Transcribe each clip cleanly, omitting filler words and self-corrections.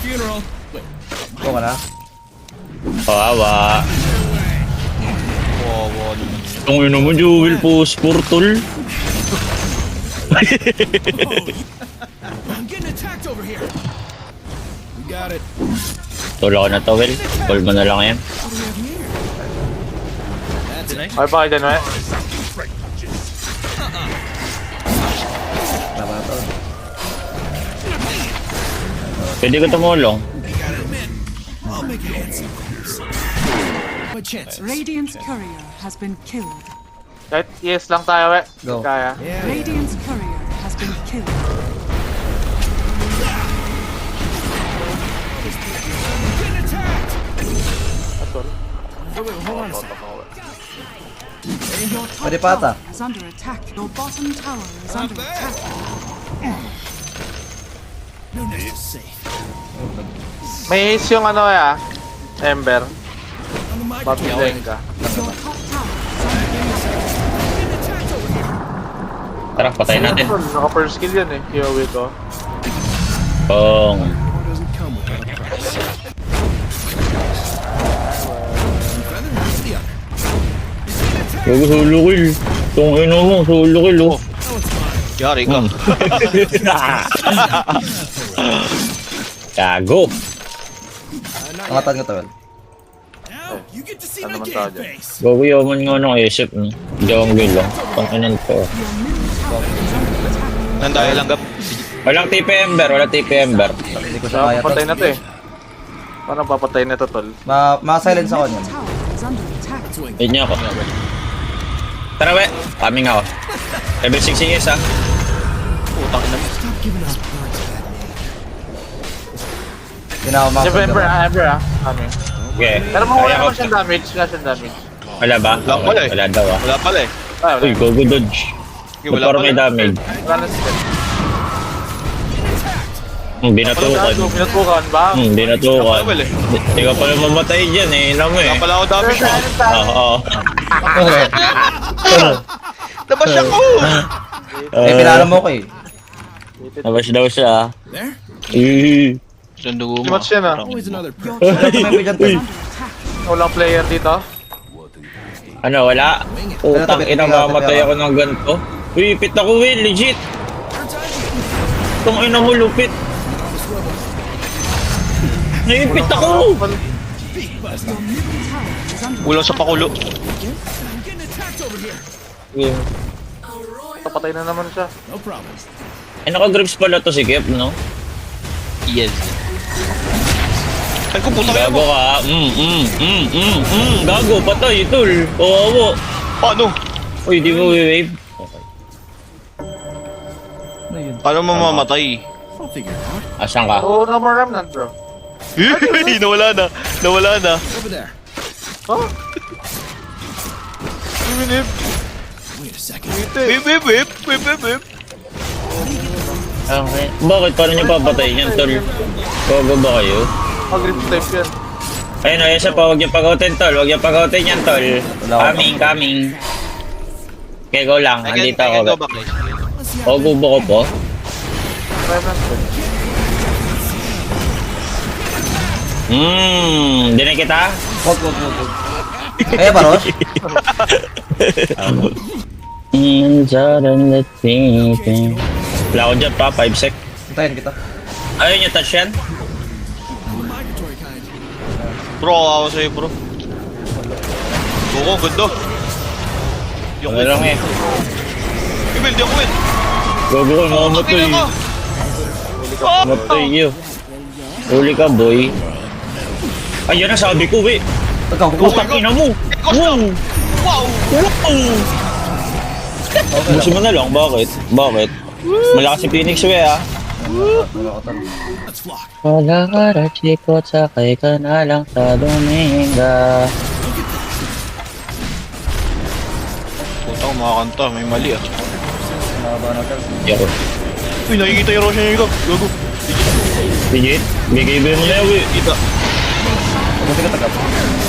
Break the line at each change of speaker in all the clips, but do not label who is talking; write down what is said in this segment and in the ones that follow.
Go ka na.
Kawawa.
Wow,
Ang ino mo, Jewel po, Sportol. Tulo ko na to, Will. Call mo na lang yan.
Ay, bakit dyan, we?
Tama na to.
Pwede ko tumulong.
Radiant's courier has been killed.
Kahit yes lang tayo, we.
Go.
Kaya.
Radiant's courier has been killed. Your top
Pwede pa ata.
tower is under attack. Your bottom tower is under attack.
May ace yung ano, Ember. Babilayin ka.
Your top tower is under attack.
Tara, patayin natin.
Naka-first skill yan, Kiyowi ko.
Bong. Gago, solo kill. Itong ino mo, solo kill, oh.
Yari ka.
Gago.
Angatan ko to, Will.
Ano naman tayo dyan?
Gago, yaman nga ng isip, no? Jungle, oh. Pang-inan ko.
Nandaya lang gap.
Walang TP Ember, walang TP Ember.
Hindi ko siya kaya
Papatay
to.
na to, Paano papatay na to, tol?
Ma-silence ako niyan.
Tower is under attack.
Hit niyo ako. Tara, we. Coming ako. Level 6 is, ah.
Putang ina.
Hindi na ako
Siyempre, Ember,
makapagdala.
Ember, Kami.
Okay.
Pero mawala
Kaya
naman
ko-
siyang damage. Wala siyang damage.
Wala ba?
Wala pala eh.
Wala daw, ah.
Wala pala eh.
Ay, wala.
Uy, gogo dodge.
Okay, wala
Parang may
pala.
damage.
Wala na siya.
Binatukan.
Pinatukan ba?
Binatukan.
Wala eh.
Hindi ka pala mamatay dyan, eh. Alam mo, eh.
Wala pala ako damage mo.
Oo.
Labas ako!
Eh, pinaalam mo ko eh.
Nabas daw siya, ah.
Sandugo mo.
Match yan,
Your
May dyan, Tol.
Walang player dito.
Ano, wala? Utang ina, mamatay ako ng ganito. Uy, pit ako, Will. Legit. Itong ina mo, lupit. Naipit ako.
Ulang sa pakulo.
Patay na naman siya.
Ay, naka-grips pala to si Kep, no?
Yes. Ay, kung puta kayo
Gago
mo.
ka. Gago, patay, tol. Oo.
Paano?
Uy, di mo wave.
Ano yun?
Paano mamamatay?
Asan ka?
Oo, no more remnant, bro.
Nawala na. Nawala na.
Huh? Minip.
Whip, whip, whip. Whip, whip, whip.
Okay. Bakit? Paano nyo papatayin yan, tol? Gago ba kayo?
Mag-grip type yan.
Ayun, ayun siya pa. Huwag niyo pagautin, tol. Huwag niyo pagautin yan, tol. Coming. Okay, go lang.
I
Andito
can go
ako.
back, guys.
Gubo ko po.
Remnant.
Dinig kita?
Wag. Kaya ba, Rosh?
Wala ko dyan pa, 5 sec.
Hintayin kita.
Ayun yung touch yan.
Bro, ako sa'yo, bro. Oo, ganda. Yung
Ano lang eh.
Emil, di ako win.
Gago ko, mamamatay.
Tingnan ko.
Mamatay yun. Huli ka, boy. Ayun na sabi ko, we. Putang ina mo. Wow!
Wow!
Gusto mo na lang, bakit? Bakit? Malakas si Phoenix, we, ah. Wala ka na, chiko, sakay ka na lang sa Dominga.
Puta ko, makakanta. May mali, ah.
Yako.
Uy, nakikita yung Roshan yung gago.
Digit, bigay mo na yun, we.
Kita.
Ubusin ka tagap.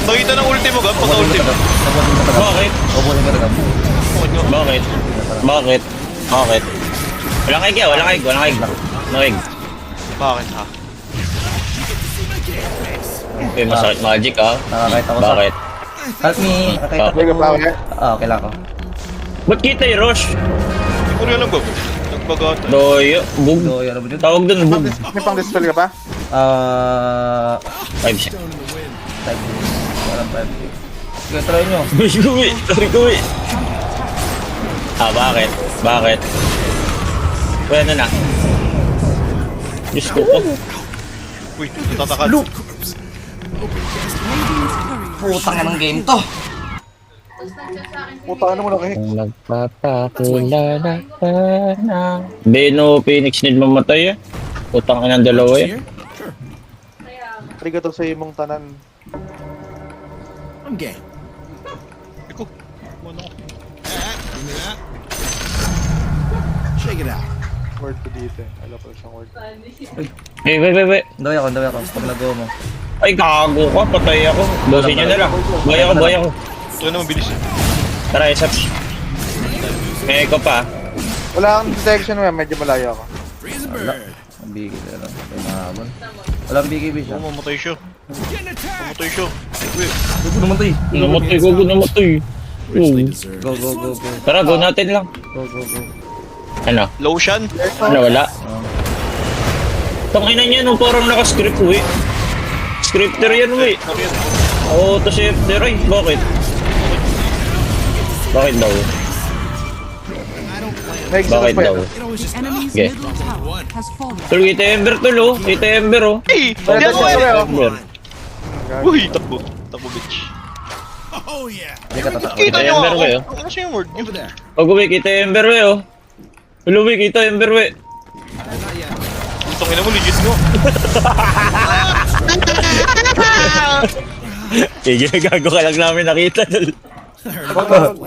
Nakita ng ultimo, gab. Pagka-ultimo.
Ubusin ka tagap.
Bakit?
Ubusin ka tagap.
Bakit? Bakit? Bakit? Walang kaig yan, walang kaig.
Bakit, ha?
Uy, masakit magic ah.
Nakakita ko sa...
Bakit?
Help me! Nakakita ko.
Hindi ka pa ulit.
Kailangan ko.
Ba't kita yung rush?
Hindi ko rin alam ba? Nagbagat.
Doyo, bug.
So, ano ba dyan?
Tawag dun, bug.
May pang dispel ka pa?
5 sec.
5 Walang 5 Sige, try nyo.
Kuwi, kuwi. Bakit? Bakit? Bueno na. Diyos ko po.
Uy, tatakal.
Putang na ng game to.
Puta, ano mo na kayo?
Kung nagpapakilala ka na. Beno, Phoenix need mamatay eh. Utang ka ng dalawa eh.
Arigato sa imong tanan.
Iko. Ano?
Word ko dito eh. Alam ko siyang word.
Wait.
Daway ako. Pag nag-go mo.
Ay, kago ka. Patay ako. Dosin nyo na lang. Buhay ako.
Ito naman bilis eh.
Tara, isap. May echo pa.
Wala kang detection mo, medyo malayo ako.
Wala. Ang bigay na lang. May mahabon. Walang bigay siya.
Oo, mamatay siya. Mamatay siya. Uy,
Gusto naman to eh.
Namatay.
Go.
Tara, go natin lang.
Go.
Ano?
lotion.
Wala? Tangina niya, no, parang naka-script, uwi. Scripter yan, uwi. Auto-shifter, ay, bakit? Bakit daw?
Next
Bakit
pa
daw?
yun.
Enemy's
Okay.
middle tower has fallen.
Tol, kita Ember, tol, oh. Kita Ember, oh.
Hey!
Wala
Yan
na
mo
siya,
eh!
Ember.
Uy, takbo. Takbo, bitch.
Hindi ka tatakot.
Kita nyo
Ember
ako.
kayo?
Ano siya yung word niyo?
Pag uwi, kita Ember, we, oh. Uwi, kita Ember, we.
Itong ina mo, legit mo.
Sige, gago ka lang namin nakita, tol.
Putang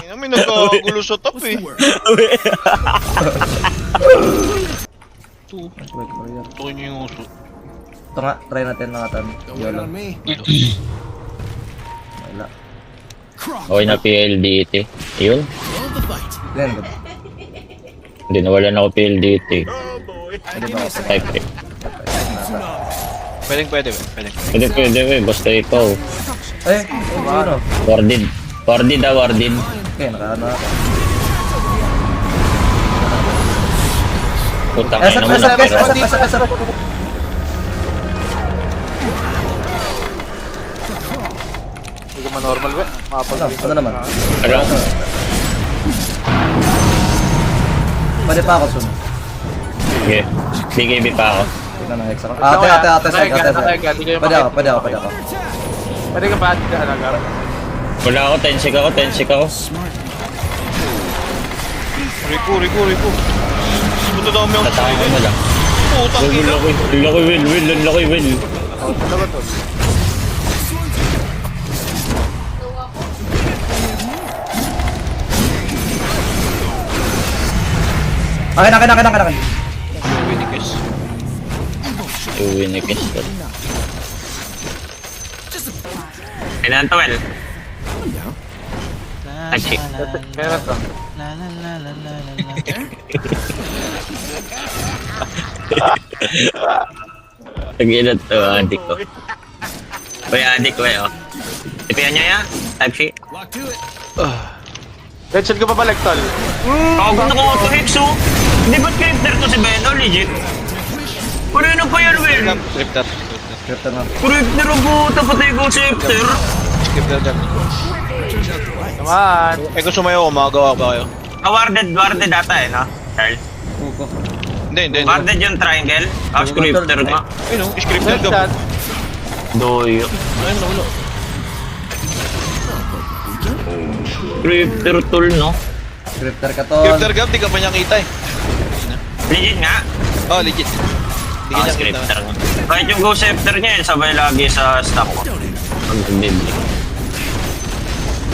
ina, may nagkagulo sa top eh. Ito niyo yung uso.
Ito nga, try natin mga tan. Yolo. Wala.
Okay na PLDT. Yun.
Glenn,
Hindi, nawalan ako PLDT.
pwede ba ako?
Type 3.
Pwede.
Pwede, we. Basta ikaw.
Sino?
Warded. Warded.
Okay, nakaano ako.
Putang ina mo na.
Esap.
Hindi ka man-normal, we.
Ano naman?
Ano?
Pwede pa ako sun.
Sige. BKB pa ako.
Tingnan na hex ako. Ate. Pwede ako.
Pwede ka ba dito halaga?
Wala ako. 10 sec ako.
Rico. Punta daw mo yung
Tatawag mo lang.
putang ina.
Ang laki, Will.
Talaga to.
Akin.
Winikis.
Winikis. Kailan to, Will? Achi.
Meron to.
Tag-ilan to, adik ko. Uy, adik ko, oh. Tipihan nyo ya? Type sheet.
Headshot ka pa balik, tol.
Ako na ko auto-hits, oh. Hindi ba't crypter to si Beno, legit? Ano pa yan, Will?
Scripter.
Scripter na.
Crypter ang puta, patay ko scepter.
Scripter dyan.
Naman.
Kung sumayo, magawa ba kayo?
Warded ata eh, no? Charles?
Puko.
Hindi.
Warded yung triangle. Tapos crypter nga.
Ayun o, scripter ka.
Headshot.
Doyo.
Ayun, naulo.
Crypter tool, no?
Scripter ka to.
Scripter ka, di ka pa niya kita eh.
Legit nga.
Oh, legit. Di ka niya kita.
Scripter nga. Kahit yung go scepter niya, sabay lagi sa stock ko. Pag-bibli.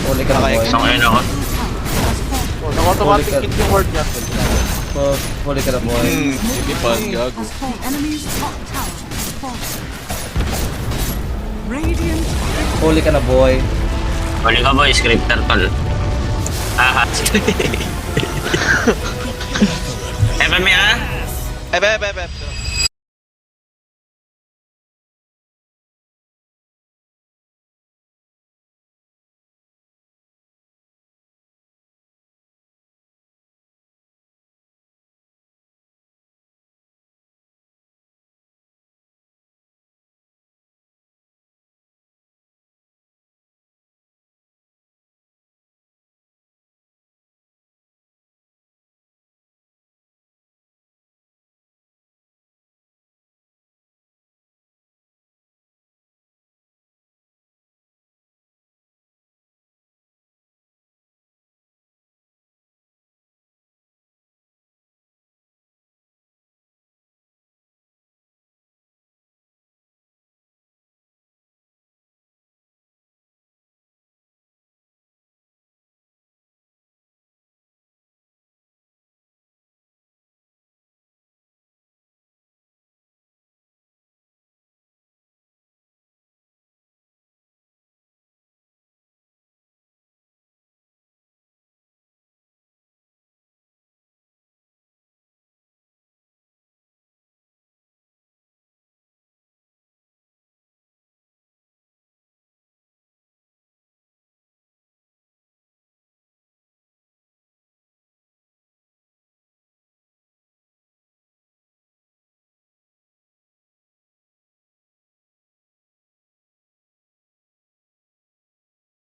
Huli ka na boy.
So ngayon ako.
Oh, naka-automatic hit yung word niya.
Huli ka na boy.
Hindi pa, gago.
Has fallen. Enemy's top tower has fallen. Radiant
Huli ka na boy.
Huli ka boy, scripter tol. FME ah?
Ebe.